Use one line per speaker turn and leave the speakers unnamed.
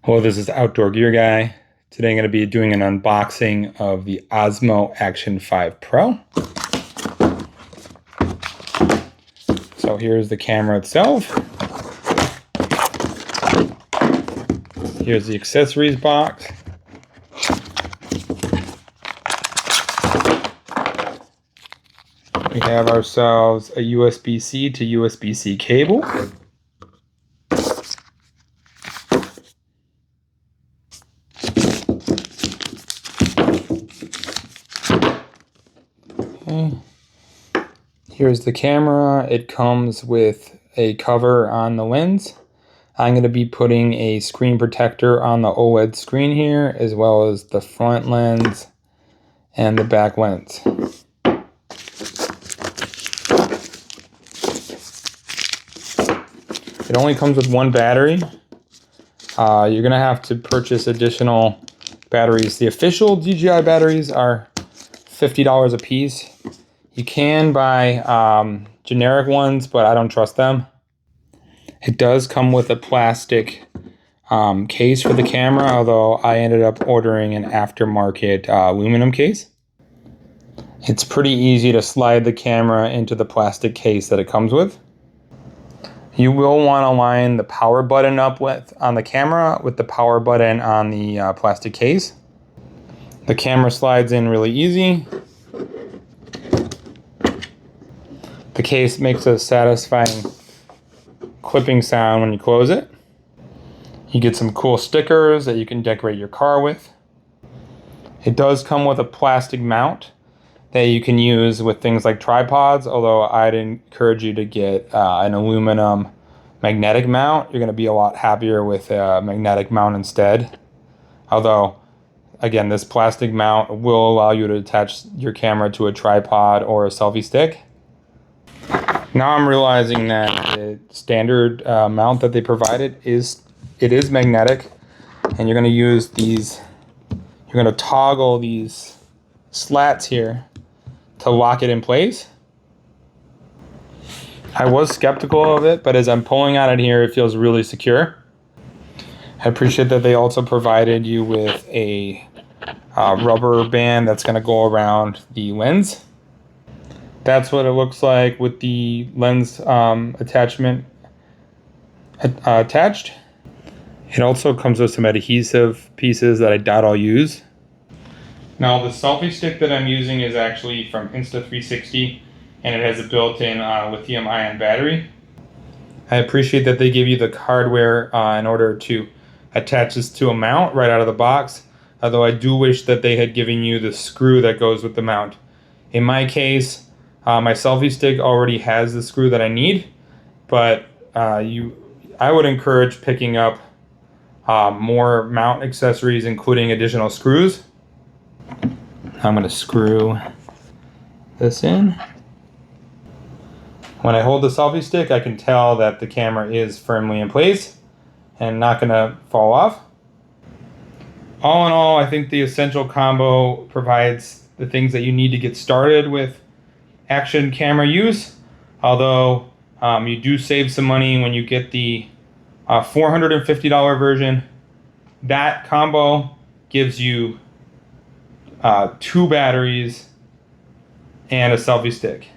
Hello, this is Outdoor Gear Guy. Today I'm going to be doing an unboxing of the Osmo Action 5 Pro. So here's the camera itself. Here's the accessories box. We have ourselves a USB-C to USB-C cable. Okay. Here's the camera. It comes with a cover on the lens. I'm going to be putting a screen protector on the OLED screen here, as well as the front lens and the back lens. It only comes with one battery. You're going to have to purchase additional batteries. The official DJI batteries are $50 a piece. You can buy generic ones, but I don't trust them. It does come with a plastic case for the camera, although I ended up ordering an aftermarket aluminum case. It's pretty easy to slide the camera into the plastic case that it comes with. You will want to line the power button up on the camera with the power button on the plastic case. The camera slides in really easy. The case makes a satisfying clipping sound when you close it. You get some cool stickers that you can decorate your car with. It does come with a plastic mount that you can use with things like tripods, although I'd encourage you to get an aluminum magnetic mount. You're going to be a lot happier with a magnetic mount instead. Although, again, this plastic mount will allow you to attach your camera to a tripod or a selfie stick. Now I'm realizing that the standard mount that they provided is magnetic, and you're going to use these. You're going to toggle these slats here to lock it in place. I was skeptical of it, but as I'm pulling on it here, it feels really secure. I appreciate that they also provided you with a rubber band that's going to go around the lens. That's what it looks like with the lens attachment attached. It also comes with some adhesive pieces that I doubt I'll use. Now the selfie stick that I'm using is actually from Insta360, and it has a built-in lithium-ion battery. I appreciate that they give you the hardware in order to attach this to a mount right out of the box, although I do wish that they had given you the screw that goes with the mount. In my case, my selfie stick already has the screw that I need, but I would encourage picking up more mount accessories, including additional screws. I'm going to screw this in. When I hold the selfie stick, I can tell that the camera is firmly in place and not going to fall off. All in all, I think the essential combo provides the things that you need to get started with action camera use, although you do save some money when you get the $450 version. That combo gives you 2 batteries and a selfie stick.